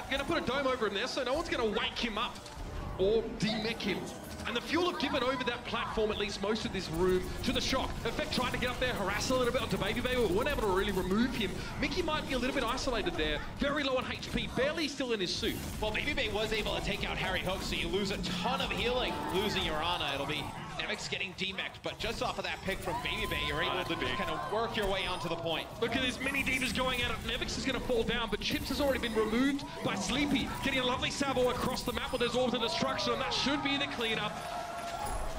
Going to put a dome over him there, so no one's going to wake him up or demech him. And the Fuel have given over that platform, at least most of this room, to the Shock. Effect tried to get up there, harass a little bit onto Baby Bay, but weren't able to really remove him. Mickey might be a little bit isolated there, very low on HP, barely still in his suit. Well, Baby Bay was able to take out Harry Hook, so you lose a ton of healing. Losing your Ana, it'll be Nemix getting demeched, but just off of that pick from Baby Bay, you're able to just kind of work your way onto the point. Look at this, mini divas going at it. Nevix is going to fall down, but Chips has already been removed by Sleepy, getting a lovely salvo across the map with his Orb of Destruction, and that should be the cleanup.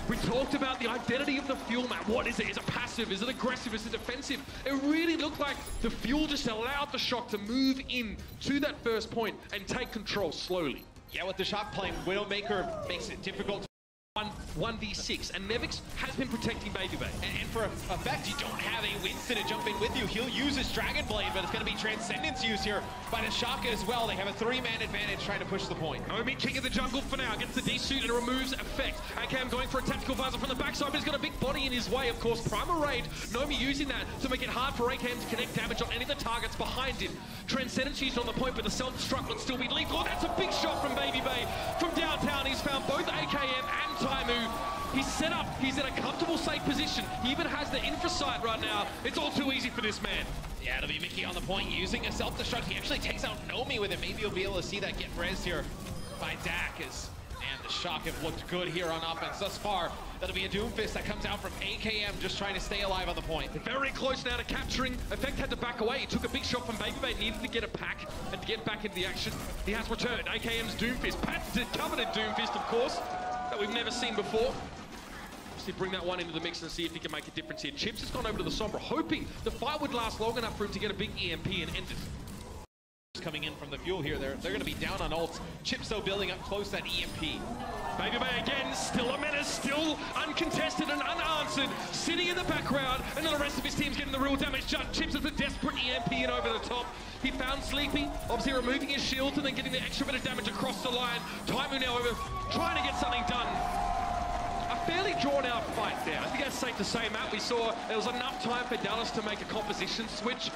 We talked about the identity of the Fuel map. What is it? Is it passive? Is it aggressive? Is it defensive? It really looked like the Fuel just allowed the Shock to move in to that first point and take control slowly. Yeah, with the Shock playing Widowmaker makes it difficult. 1v6, and Nevix has been protecting Baby Bay. And for a fact, you don't have a Winston to jump in with you. He'll use his Dragon Blade, but it's going to be Transcendence used here by the Shock as well. They have a 3-man advantage trying to push the point. Nomi, king of the jungle for now, gets the D-suit and removes Effect. AKM going for a tactical visor from the backside, but he's got a big body in his way, of course. Primal Raid, Nomi using that to make it hard for AKM to connect damage on any of the targets behind him. Transcendence used on the point, but the self-destruct would still be lethal. Oh, that's a big shot from Baby Bay. From downtown, he's found both AKM and Taimu. He's set up, he's in a comfortable, safe position. He even has the infrasight right now. It's all too easy for this man. Yeah, it'll be Mickey on the point using a self-destruct. He actually takes out Nomi with it. Maybe you'll be able to see that get rezzed here by Dak. And the Shock have looked good here on offense thus far. That'll be a Doomfist that comes out from AKM just trying to stay alive on the point. Very close now to capturing. Effect had to back away. He took a big shot from Baby Bay, needed to get a pack and to get back into the action. He has returned. AKM's Doomfist, patented, coveted Doomfist, of course, that we've never seen before. To bring that one into the mix and see if he can make a difference here. Chips has gone over to the Sombra, hoping the fight would last long enough for him to get a big EMP and end it. Coming in from the Fuel here, they're going to be down on ults. Chips though building up close that EMP. Baby Bay again, still a menace, still uncontested and unanswered, sitting in the background, and then the rest of his team's getting the real damage done. Chips is a desperate EMP in over the top. He found Sleepy, obviously removing his shield and then getting the extra bit of damage across the line. Taimu now over, trying to get something done. A fairly drawn-out fight there. I think that's safe to say, Matt. We saw there was enough time for Dallas to make a composition switch.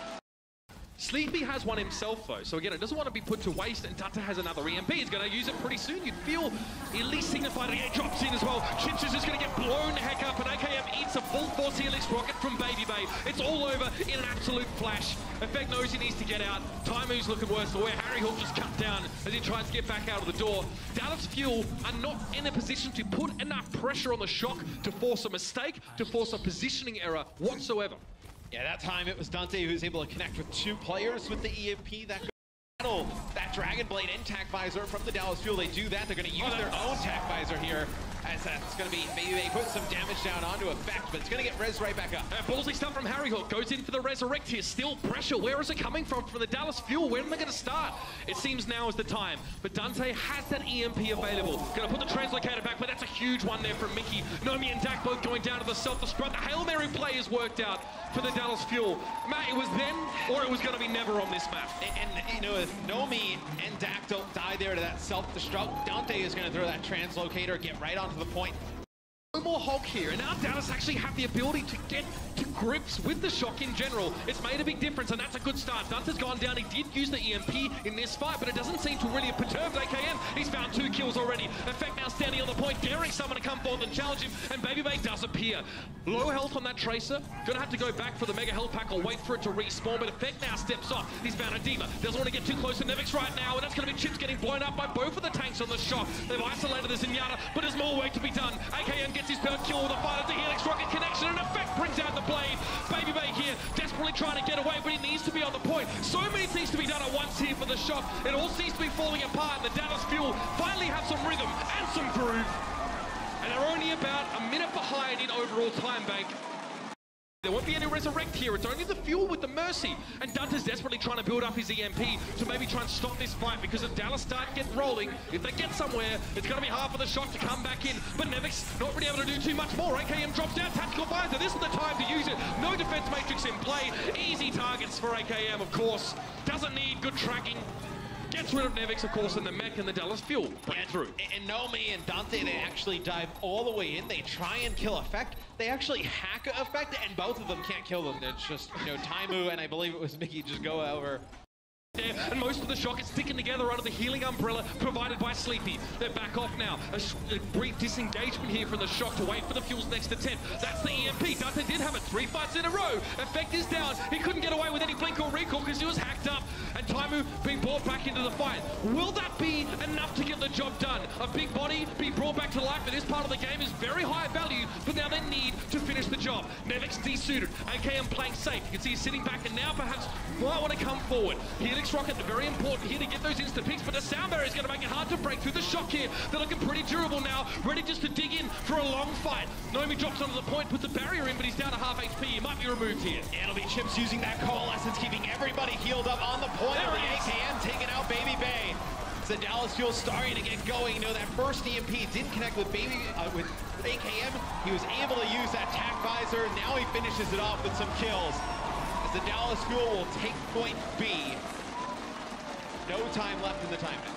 Sleepy has one himself, though, so again, it doesn't want to be put to waste, and Dutta has another EMP. He's going to use it pretty soon. You'd feel at least signified that he drops in as well. Chips is just going to get blown the heck up, and AKM eats a full force Helix rocket from Baby Bay. It's all over in an absolute flash. Effect knows he needs to get out. Taimu's looking worse for wear. Harry Hook just cut down as he tries to get back out of the door. Dallas Fuel are not in a position to put enough pressure on the Shock to force a mistake, to force a positioning error whatsoever. Yeah, that time it was Dante who was able to connect with 2 players with the EMP. That battle, that Dragon Blade and Tac Visor from the Dallas Fuel. They do that. They're going to use their own Tac Visor here. As that's going to be, maybe they put some damage down onto Effect, but it's going to get res right back up. Ballsy stuff from Harry Hook, goes in for the resurrect here. Still pressure, where is it coming from the Dallas Fuel? When are they going to start? It seems now is the time, but Dante has that EMP available. Going to put the translocator back, but that's a huge one there from Mickey. Nomi and Dak both going down to the self-destruct. The Hail Mary play is worked out for the Dallas Fuel. Matt, it was then, or it was going to be never on this map. And you know, if Nomi and Dak don't die there to that self-destruct, Dante is going to throw that translocator, get right onto the point. No more Hulk here, and now Dallas actually have the ability to get to grips with the Shock in general. It's made a big difference, and that's a good start. Dante's gone down. He did use the EMP in this fight, but it doesn't seem to really have perturbed AKM. He's found 2 kills already. Effect now standing on the point, daring someone to come forward and challenge him, and Baby Bay does appear. Low health on that Tracer. Gonna have to go back for the Mega Health Pack or wait for it to respawn, but Effect now steps off. He's found a Dima. Doesn't want to get too close to Nevix right now, and that's going to be Chips getting blown up by both of the tanks on the Shock. They've isolated the Zenyatta, but there's more work to be done. AKM gets his first kill with a fire to Helix rocket connection, and Effect brings out the blade. Baby Bay here, desperately trying to get away, but he needs to be on the point. So many things to be done at once here for the Shock. It all seems to be falling apart, and the Dallas Fuel finally have some rhythm and some groove. And they're only about a minute behind in overall time bank. There won't be any resurrect here. It's only the Fuel with the Mercy. And Dante's desperately trying to build up his EMP to maybe try and stop this fight, because if Dallas start get rolling, if they get somewhere, it's going to be hard for the Shock to come back in. But Nevix not really able to do too much more. AKM drops down, tactical visor. This is the time to use it. No defense matrix in play. Easy targets for AKM, of course. Doesn't need good tracking. Gets rid of Nevix, of course, and the mech and the Dallas Fuel break through. And Nomi and Dante, they actually dive all the way in. They try and kill Effect. They actually hack Effect, and both of them can't kill them. It's just, you know, Taimu and I believe it was Mickey just go over there, and most of the shock is sticking together under the healing umbrella provided by Sleepy. They're back off now. A brief disengagement here from the shock to wait for the fuels next to 10. That's the EMP. Dante did have it 3 fights in a row. Effect is down. He couldn't get away with any blink or recall because he was hacked up, and Taimu being brought back into the fight. Will that be enough to get the job done? A big body being brought back to life in this part of the game is very high value, but now they need to finish the job. Nevix desuited. AKM playing safe. You can see he's sitting back and now perhaps might want to come forward. Helix Rocket, very important here to get those instant picks, but the sound barrier is going to make it hard to break through the shock here. They're looking pretty durable now, ready just to dig in for a long fight. Nomi drops onto the point, puts the barrier in, but he's down to half HP. He might be removed here. It'll be Chips using that coalescence, keeping everybody healed up on the point. There the AKM taking out Baby Bay. So Dallas Fuel starting to get going. You know, that first EMP didn't connect with with AKM. He was able to use that tac visor. Now he finishes it off with some kills. As the Dallas Fuel will take point B. No time left in the timeout.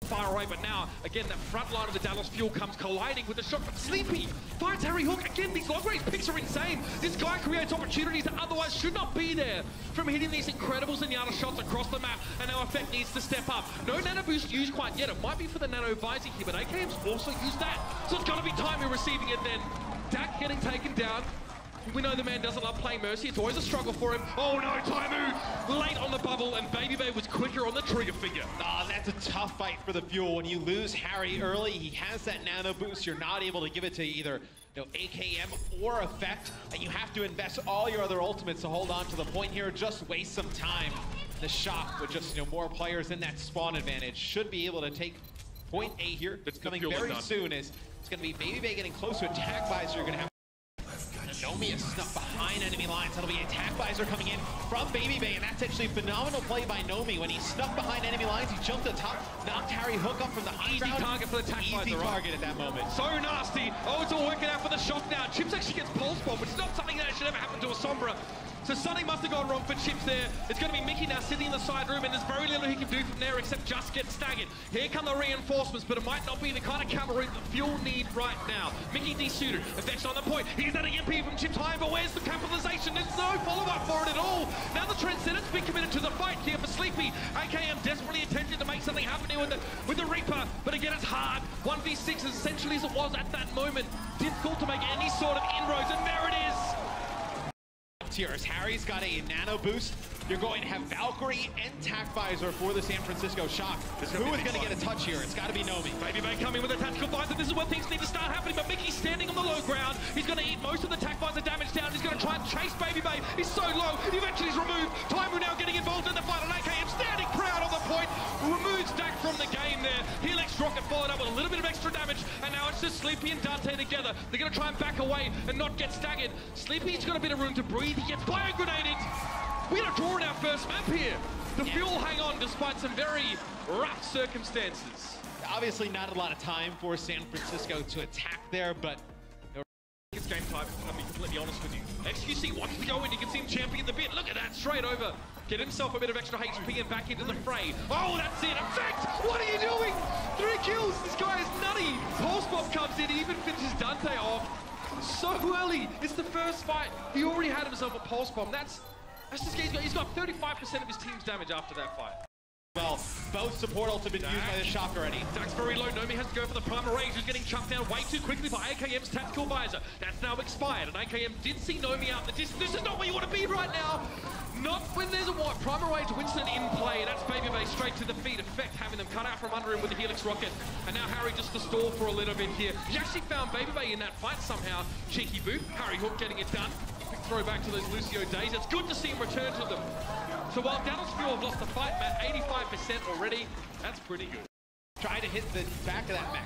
Far away, but now, again, that front line of the Dallas Fuel comes colliding with the shot from Sleepy. Finds Harry Hook. Again, these long range picks are insane. This guy creates opportunities that otherwise should not be there. From hitting these incredible Zenyatta shots across the map, and now Effect needs to step up. No nano boost used quite yet. It might be for the nano visor here, but AKM's also used that. So it's got to be Taimu receiving it then. Dak getting taken down. We know the man doesn't love playing Mercy. It's always a struggle for him. Oh no, Taimu late on the bubble, and Baby Bay was quicker on the trigger finger. Oh, that's a tough fight for the Fuel. When you lose Harry early, he has that nano boost. You're not able to give it to either AKM or Effect, and you have to invest all your other ultimates to hold on to the point here. Just waste some time. The Shock with just more players in that spawn advantage should be able to take point A here. It's coming very soon. It's going to be Baby Bay getting close to attack visor. You're going to have Nomi is snuck behind enemy lines. That'll be attack visor coming in from Baby Bay, and that's actually a phenomenal play by Nomi. When he snuck behind enemy lines, he jumped to the top, knocked Harry Hook up from the high ground. Easy target for the attack visor. Easy target at that moment. So nasty. Oh, it's all working out for the Shock now. Chips actually gets pulse bomb, which is not something that should ever happen to a Sombra. So something must have gone wrong for Chips there. It's going to be Mickey now sitting in the side room, and there's very little he can do from there except just get staggered. Here come the reinforcements, but it might not be the kind of cavalry that Fuel need right now. Mickey desuited. Effects on the point. He's at an EMP from Chips high, but where's the capitalization? There's no follow-up for it at all. Now the Transcendent's been committed to the fight here for Sleepy. AKM desperately attempting to make something happen here with the Reaper, but again it's hard. 1v6 as essentially as it was at that moment. Difficult to make any sort of inroads, and there it is. Here, as Harry's got a nano boost, you're going to have Valkyrie and tac visor for the San Francisco Shock. Who is going to get a touch here? It's got to be Nomi. Baby Bay coming with a tactical visor. This is where things need to start happening, but Mickey's standing on the low ground. He's going to eat most of the tac visor damage down. He's going to try and chase Baby Bay. He's so low. Eventually he's removed. Taimu now getting involved in the fight, and AKM standing proud on the point. Removes Dak from the game there. Helix Rocket followed up with a little bit of extra damage, and now it's just Sleepy and Dante together. They're going to try and back away and not get staggered. Sleepy's got a bit of room to breathe. He gets bio-grenaded. We had a draw in our first map here. The Fuel hang on despite some very rough circumstances. Obviously not a lot of time for San Francisco to attack there, but it's game time, I'll be completely honest with you. XQC wants to go in, you can see him champion the bit. Look at that, straight over. Get himself a bit of extra HP and back into the fray. Oh, that's it. Effect! What are you doing? 3 kills. This guy is nutty. Pulse Bomb comes in, he even finishes Dante off so early. It's the first fight. He already had himself a Pulse Bomb. That's just, he's got 35% of his team's damage after that fight. Well, both support ults have been used by the Shock already. Dak's very low. Nomi has to go for the primal range. He's getting chucked down way too quickly by AKM's tactical visor. That's now expired, and AKM did see Nomi out the distance. This is not where you want to be right now. Not when there's a primal range Winston in play. That's Baby Bay straight to the feet. Effect having them cut out from under him with the Helix Rocket. And now Harry just to stall for a little bit here. He actually found Baby Bay in that fight somehow. Cheeky boot. Harry Hook getting it done. Quick throw back to those Lucio days. It's good to see him return to them. So while Dallas Fuel have lost the fight, Matt, 85% already, that's pretty good. Try to hit the back of that mech.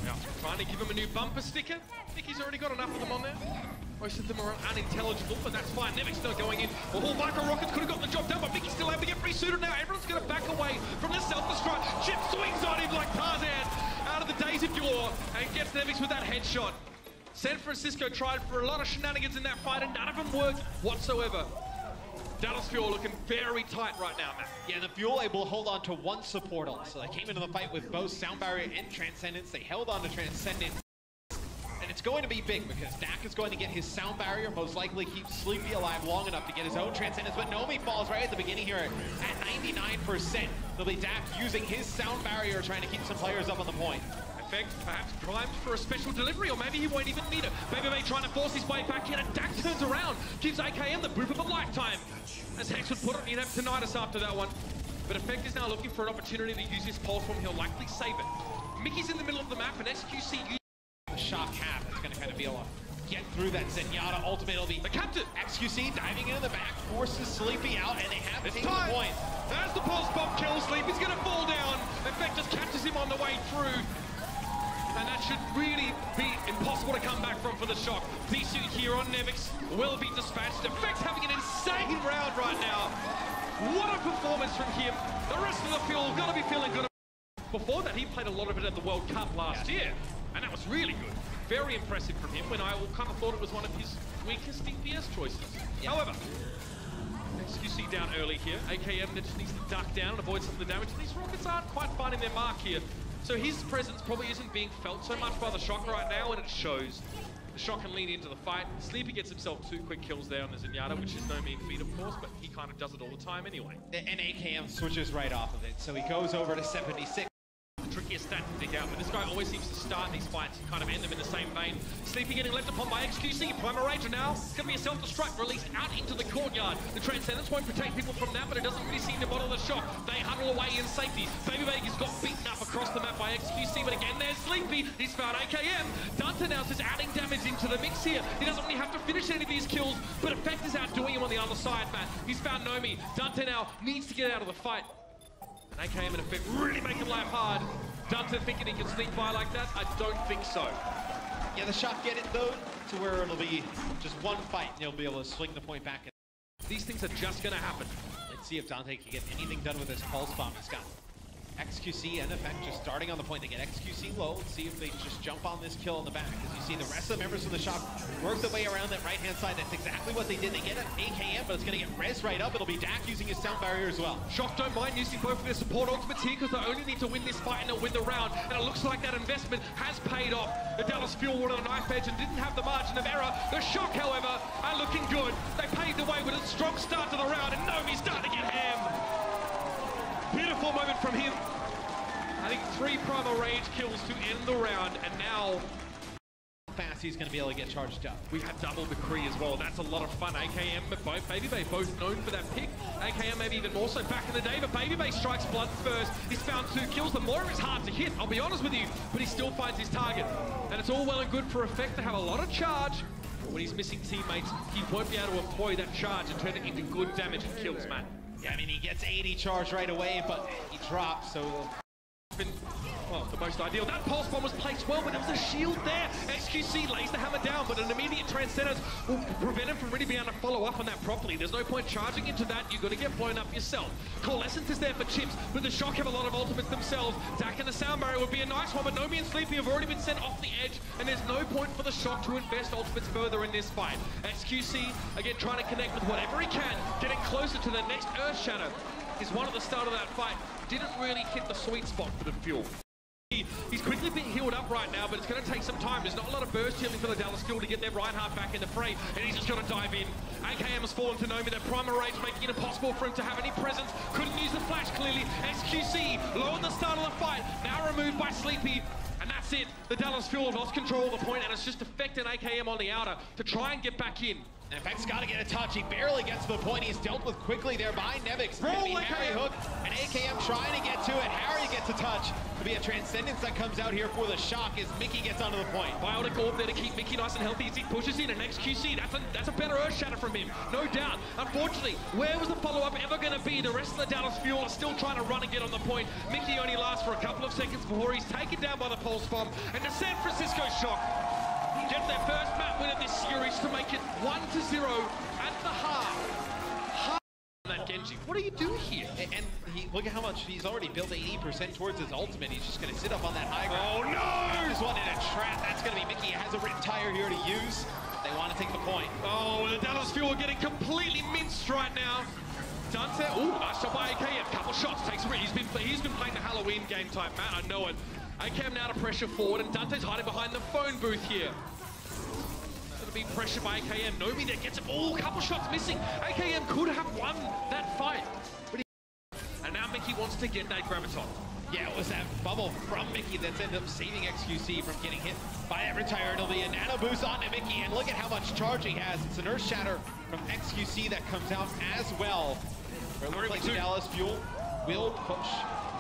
Now, trying to give him a new bumper sticker. I think he's already got enough of them on there. Most of them are unintelligible, but that's fine. Nevix still going in. The whole Viper Rockets could have got the job done, but Mickey's still able to get resuited now. Everyone's going to back away from the self-destruct. Chip swings on him like Tarzan out of the days of yore and gets Nevix with that headshot. San Francisco tried for a lot of shenanigans in that fight, and none of them worked whatsoever. Dallas Fuel looking very tight right now, Matt. Yeah, the Fuel able to hold on to one support ult. So they came into the fight with both Sound Barrier and Transcendence. They held on to Transcendence. And it's It's going to be big because Dak is going to get his sound barrier, most likely keep Sleepy alive long enough to get his own transcendence, but Nomi falls right at the beginning here at 99%. It'll be Dak using his sound barrier, trying to keep some players up on the point. Effect perhaps primed for a special delivery, or maybe he won't even need it. Baby trying to force his way back in, and Dak turns around, gives AKM the boof of a lifetime. As Hex would put it, he'd have tinnitus after that one. But Effect is now looking for an opportunity to use his pulse form. He'll likely save it. Mickey's in the middle of the map, and XQC the shock cap is going to kind of be able to get through that Zenyatta ultimate. It'll be the captain. XQC diving into the back, forces Sleepy out, and they have It's taken time. the point. There's the pulse bomb kill. Sleepy's going to fall down. Effect just catches him on the way through. And that should really be impossible to come back from for the shock. P-suit here on Nevix will be dispatched. Effect's having an insane round right now. What a performance from him. The rest of the field got to be feeling good. Before that, he played a lot of it at the World Cup last year. And that was really good. Very impressive from him when I kind of thought it was one of his weakest DPS choices. Yeah. However, XQC down early here. AKM just needs to duck down and avoid some of the damage. These rockets aren't quite finding their mark here. So his presence probably isn't being felt so much by the Shock right now, and it shows. The Shock can lean into the fight. Sleepy gets himself 2 quick kills there on the Zenyatta, which is no mean feat, of course, but he kind of does it all the time anyway. And AKM switches right off of it, so he goes over to 76. Trickiest stat to dig out, but this guy always seems to start these fights and kind of end them in the same vein. Sleepy getting left upon by XQC. Primal Ranger now. It's going to be a self-destruct released out into the courtyard. The Transcendence won't protect people from that, but it doesn't really seem to bottle the Shock. They huddle away in safety. Baby has got beaten up across the map by XQC, but again, there's Sleepy. He's found AKM. Dante now is adding damage into the mix here. He doesn't really have to finish any of these kills, but Effect is outdoing him on the other side, Matt. He's found Nomi. Dante now needs to get out of the fight. And AKM and Effect really make him life hard. Dante thinking he can sneak by like that? I don't think so. Yeah, the Shock get it though, to where it'll be just one fight and he'll be able to swing the point back. These things are just gonna happen. Let's see if Dante can get anything done with his pulse bomb. He's got XQC and Effect just starting on the point. They get XQC low. Let's see if they just jump on this kill in the back. As you see the rest of the members of the Shock work their way around that right-hand side. That's exactly what they did. They get an AKM, but it's going to get res right up. It'll be Dak using his sound barrier as well. Shock don't mind using both of their support ultimates here because they only need to win this fight and they'll win the round. And it looks like that investment has paid off. The Dallas Fuel were on a knife edge and didn't have the margin of error. The Shock, however, are looking good. They paved the way with a strong start to the round, and Nomi's starting to get ham. Beautiful moment from him. I think 3 Primal Rage kills to end the round, and now fast he's going to be able to get charged up. We have double McCree as well. That's a lot of fun. AKM, but both Baby both known for that pick. AKM maybe even more so back in the day, but Baby strikes blood first. He's found 2 kills. The Moira is hard to hit, I'll be honest with you, but he still finds his target. And it's all well and good for Effect to have a lot of charge. But when he's missing teammates, he won't be able to employ that charge and turn it into good damage and kills, man. Yeah, I mean, he gets 80 charge right away, but he drops, so been, well, the most ideal. That pulse bomb was placed well, but there was a shield there. XQC lays the hammer down, but an immediate Transcendence will prevent him from really being able to follow up on that properly. There's no point charging into that. You're going to get blown up yourself. Coalescence is there for chips, but the Shock have a lot of ultimates themselves. Dak and the sound barrier would be a nice one, but Nomi and Sleepy have already been sent off the edge, and there's no point for the Shock to invest ultimates further in this fight. XQC, again, trying to connect with whatever he can, getting closer to the next Earth Shadow. Is one at the start of that fight. Didn't really hit the sweet spot for the fuel. He's quickly being healed up right now, but it's going to take some time. There's not a lot of burst healing for the Dallas Fuel to get their Reinhardt back in the fray, and he's just going to dive in. AKM has fallen to Nomi. Their Primal Rage making it impossible for him to have any presence. Couldn't use the flash clearly. XQC low at the start of the fight, now removed by Sleepy. And that's it. The Dallas Fuel have lost control of the point, and it's just affecting AKM on the outer to try and get back in. And Effect's got to get a touch. He barely gets to the point. He's dealt with quickly there by Nevix. Roll Harry hook, and AKM trying to get to it. Harry gets a touch. It'll be a Transcendence that comes out here for the Shock as Mickey gets onto the point. Biotic Orb there to keep Mickey nice and healthy as he pushes in, and XQC, that's a better Earth Shatter from him, no doubt. Unfortunately, where was the follow-up ever going to be? The rest of the Dallas Fuel are still trying to run and get on the point. Mickey only lasts for a couple of seconds before he's taken down by the Pulse Bomb, and the San Francisco Shock get their first map win of this series to make it 1-0 at the half. That Genji, what do you do here? And look at how much he's already built 80% towards his ultimate. He's just going to sit up on that high ground. Oh no! There's one in a trap. That's going to be Mickey. He has a written tire here to use. They want to take the point. Oh, the Dallas Fuel are getting completely minced right now. Dante, ooh, nice shot by AKM. Couple shots, takes a risk. He's been playing the Halloween game type, man. I know it. AKM now to pressure forward, and Dante's hiding behind the phone booth here. to be pressured by AKM. Nomi there gets it. Oh, a couple shots missing. AKM could have won that fight. And now Mickey wants to get that Graviton. Yeah, it was that bubble from Mickey that's ended up saving XQC from getting hit by that retire. It'll be a nano boost onto Mickey, and look at how much charge he has. It's an Earth Shatter from XQC that comes out as well. It looks like the Dallas Fuel will push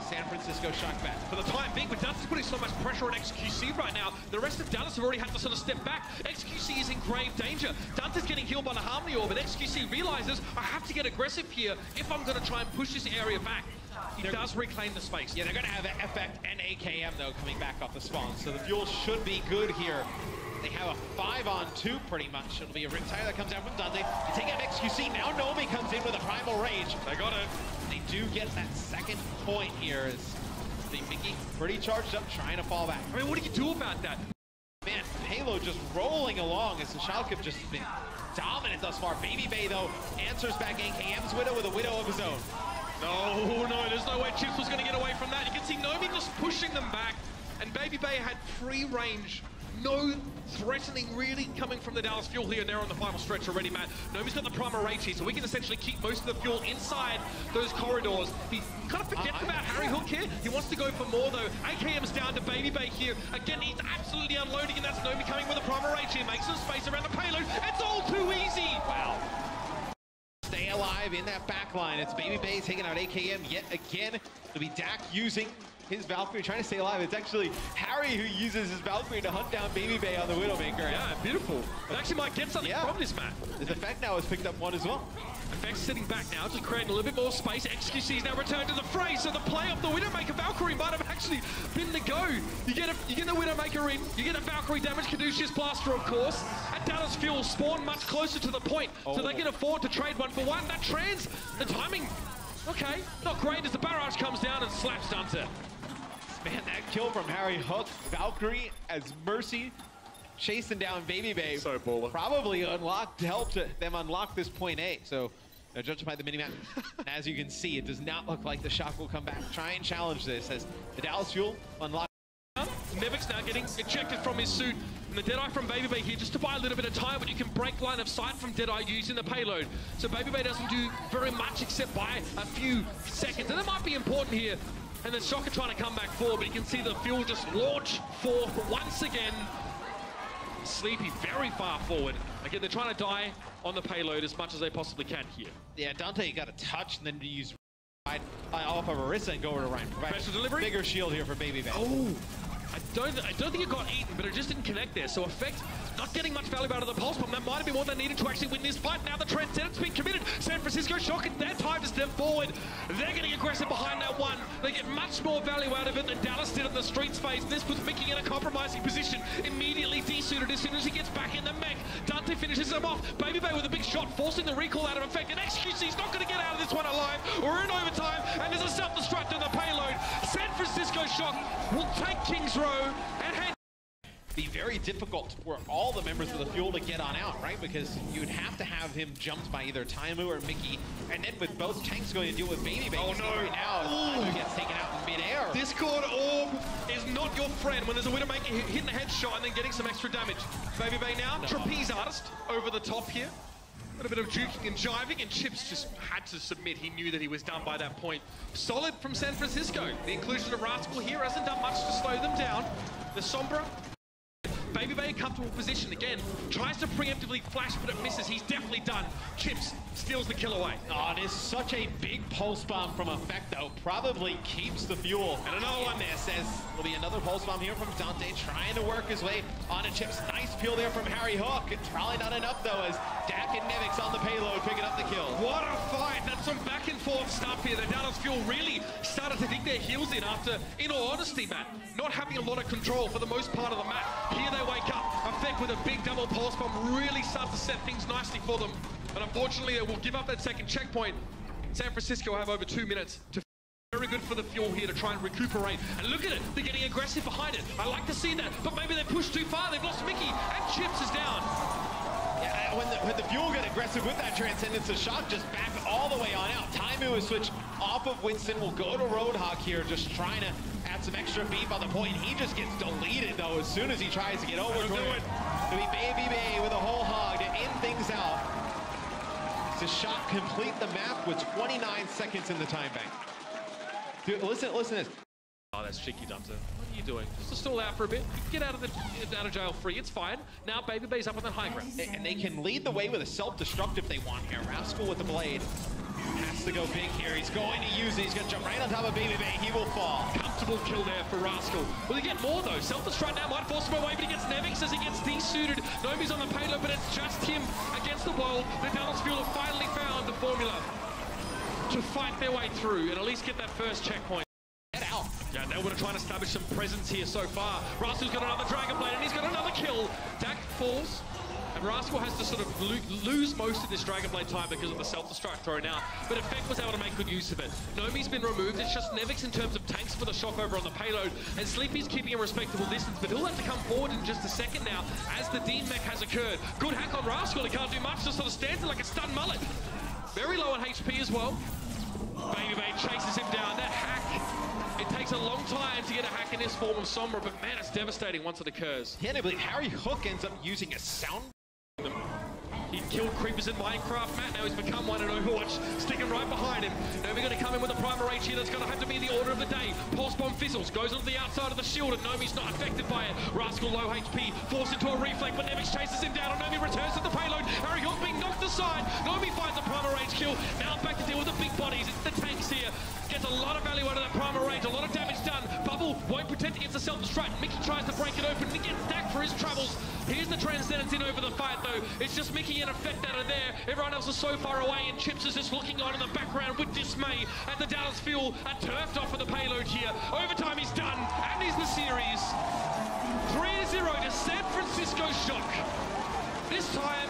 San Francisco Shock back. For the time being, but Dante's putting so much pressure on XQC right now, the rest of Dallas have already had to sort of step back. XQC is in grave danger. Dante's getting healed by the Harmony Orb, but XQC realizes, I have to get aggressive here if I'm going to try and push this area back. He does reclaim the space. Yeah, they're going to have Effect and AKM, though, coming back off the spawn, so the Fuel should be good here. They have a 5-on-2 pretty much. It'll be a Riptire that comes out from Dante. They take out XQC. Now Nomi comes in with a Primal Rage. They got it. They do get that second point here as the Mickey pretty charged up, trying to fall back. I mean, what do you do about that? Man, Halo just rolling along as the Schalke have just been dominant thus far. Baby Bay, though, answers back AKM's Widow with a Widow of his own. No, there's no way Chips was going to get away from that. You can see Nomi just pushing them back, and Baby Bay had free range. No threatening really coming from the Dallas Fuel here, and they're on the final stretch already, Matt. Nomi's got the Primal Rage here, so we can essentially keep most of the Fuel inside those corridors. He kind of forgets about Harry Hook here. He wants to go for more, though. AKM's down to Baby Bay here. Again, he's absolutely unloading, and that's Nomi coming with a Primal Rage here. Makes some space around the payload. It's all too easy. Wow. Stay alive in that back line. It's Baby Bay taking out AKM yet again. It'll be Dak using his Valkyrie, trying to stay alive. It's actually Harry who uses his Valkyrie to hunt down Baby Bay on the Widowmaker. Yeah, beautiful. It actually might get something from this, Matt. His Effect now has picked up one as well. Effect's sitting back now, just creating a little bit more space. XQC's now returned to the fray, so the play of the Widowmaker Valkyrie might have actually been the go. You get the Widowmaker in, you get a Valkyrie damage, Caduceus Blaster, of course, and Dallas Fuel spawn much closer to the point, so they can afford to trade one for one. That trans, the timing, okay, not great as the barrage comes down and slaps Dante. Man, that kill from Harry Hook, Valkyrie as Mercy, chasing down Baby Bay. So baller. Probably helped them unlock this point A. So, judging by the minimap, as you can see, it does not look like the Shock will come back. Try and challenge this as the Dallas Fuel unlock. Nevic's now getting ejected from his suit. And the Deadeye from Baby Bay here just to buy a little bit of time, but you can break line of sight from Deadeye using the payload. So Baby Bay doesn't do very much except buy a few seconds. And it might be important here. And then Shock are trying to come back forward, but you can see the Fuel just launch forth once again. Sleepy very far forward. Again, they're trying to die on the payload as much as they possibly can here. Yeah, Dante got a touch and then to use right off of Arissa and go over to Ryan. Special delivery. Bigger shield here for Baby Bay. Oh, I don't think it got eaten, but it just didn't connect there. So Effect not getting much value out of the Pulse Bomb. That might have been what they needed to actually win this fight. Now the Transcendent's been committed. San Francisco Shock at that time to step forward. They're getting aggressive behind that one. They get much more value out of it than Dallas did in the streets phase. This puts Mickey in a compromising position. Immediately desuited as soon as he gets back in the mech. Dante finishes him off. Baby Bay with a big shot, forcing the recall out of Effect. And XQC's not going to get out of this one alive. We're in overtime, and there's a self-destruct on the payload. San Francisco Shock will take Kings Row and head. Be very difficult for all the members of the Fuel to get on out, right? Because you'd have to have him jumped by either Taimu or Mickey, and then with both tanks going to deal with Baby Bay. Oh no! Right now, Taimu gets taken out in midair. Discord Orb is not your friend when there's a Widowmaker hitting the headshot and then getting some extra damage. Baby Bay now, Trapeze Artist over the top here. A little bit of juking and jiving, and Chips just had to submit. He knew that he was done by that point. Solid from San Francisco. The inclusion of Rascal here hasn't done much to slow them down. The Sombra. Baby Bay, comfortable position again. Tries to preemptively flash, but it misses. He's definitely done. Chips steals the kill away. Oh, it is such a big pulse bomb from Effect, though. Probably keeps the Fuel. And another one there says there'll be another pulse bomb here from Dante, trying to work his way onto Chips. Nice peel there from Harry Hook. It's probably not enough, though, as Dak and Nevix on the payload picking up the kill. What a fight. That's some back and forth stuff here. The Dallas Fuel really started to dig their heels in after, in all honesty, Matt, not having a lot of control for the most part of the map. Here they wake up. Effect with a big double pulse bomb really starts to set things nicely for them. But unfortunately, they will give up that second checkpoint. San Francisco have over 2 minutes to. Very good for the Fuel here to try and recuperate. And look at it, they're getting aggressive behind it. I like to see that, but maybe they pushed too far. They've lost Mickey, and Chips is down. Yeah, when the Fuel get aggressive with that Transcendence, the Shock just back all the way on out. Taimu is switched off of Winston. Will go to Roadhog here, just trying to add some extra beef on the point. He just gets deleted, though, as soon as he tries to get over to it. It'll be Baby Bay with a whole hog to end things out. To shot complete the map with 29 seconds in the time bank. Dude, listen to this. Oh, that's cheeky, Dunter. What are you doing? Just to stall out for a bit. You can get out of jail free. It's fine. Now Baby Bay's up on that high ground. And they can lead the way with a self-destruct if they want here. Rascal with the blade. Has to go big here. He's going to use it. He's going to jump right on top of Baby Bay. He will fall. Comfortable kill there for Rascal. Will he get more, though? Self-destruct now might force him away, but he gets Nevix as he gets desuited. Nomi's on the payload, but it's just him against the world. The Dallas Fuel have finally found the formula to fight their way through and at least get that first checkpoint. Get out. Yeah, they would have tried to establish some presence here so far. Rascal's got another Dragon Blade, and he's got another kill. Dak falls. And Rascal has to sort of lose most of this Dragon Blade time because of the self-destruct throw now. But Effect was able to make good use of it. Nomi's been removed. It's just Nevix in terms of tanks for the shock over on the payload. And Sleepy's keeping a respectable distance, but he'll have to come forward in just a second now as the Dean mech has occurred. Good hack on Rascal. He can't do much. Just sort of stands there like a stunned mullet. Very low on HP as well. Baby Bay chases him down. That hack, it takes a long time to get a hack in this form of Sombra, but man, it's devastating once it occurs. Yeah, I believe Harry Hook ends up using a sound. He killed creepers in Minecraft, Matt. Now he's become one in Overwatch, sticking right behind him. Nomi going to come in with a primer H here. That's going to have to be the order of the day. Pulse bomb fizzles, goes onto the outside of the shield, and Nomi's not affected by it. Rascal low HP, forced into a reflect, but Nevix chases him down, and Nomi returns to the payload. Harry Hook being knocked aside. Nomi finds a primer H kill. Now back to deal with the big bodies. It's the tanks here. Gets a lot of value out of that primer range, a lot of damage done. Bubble won't protect against the self-destruct. Mickey tries to break it open, and he gets stacked for his troubles. Here's the Transcendence in over the fight, though. It's just Mickey and Effect out of there. Everyone else is so far away, and Chips is just looking on in the background with dismay at the Dallas Fuel. A turfed off for the payload here. Overtime is done, and is the series. 3-0 to San Francisco Shock. This time,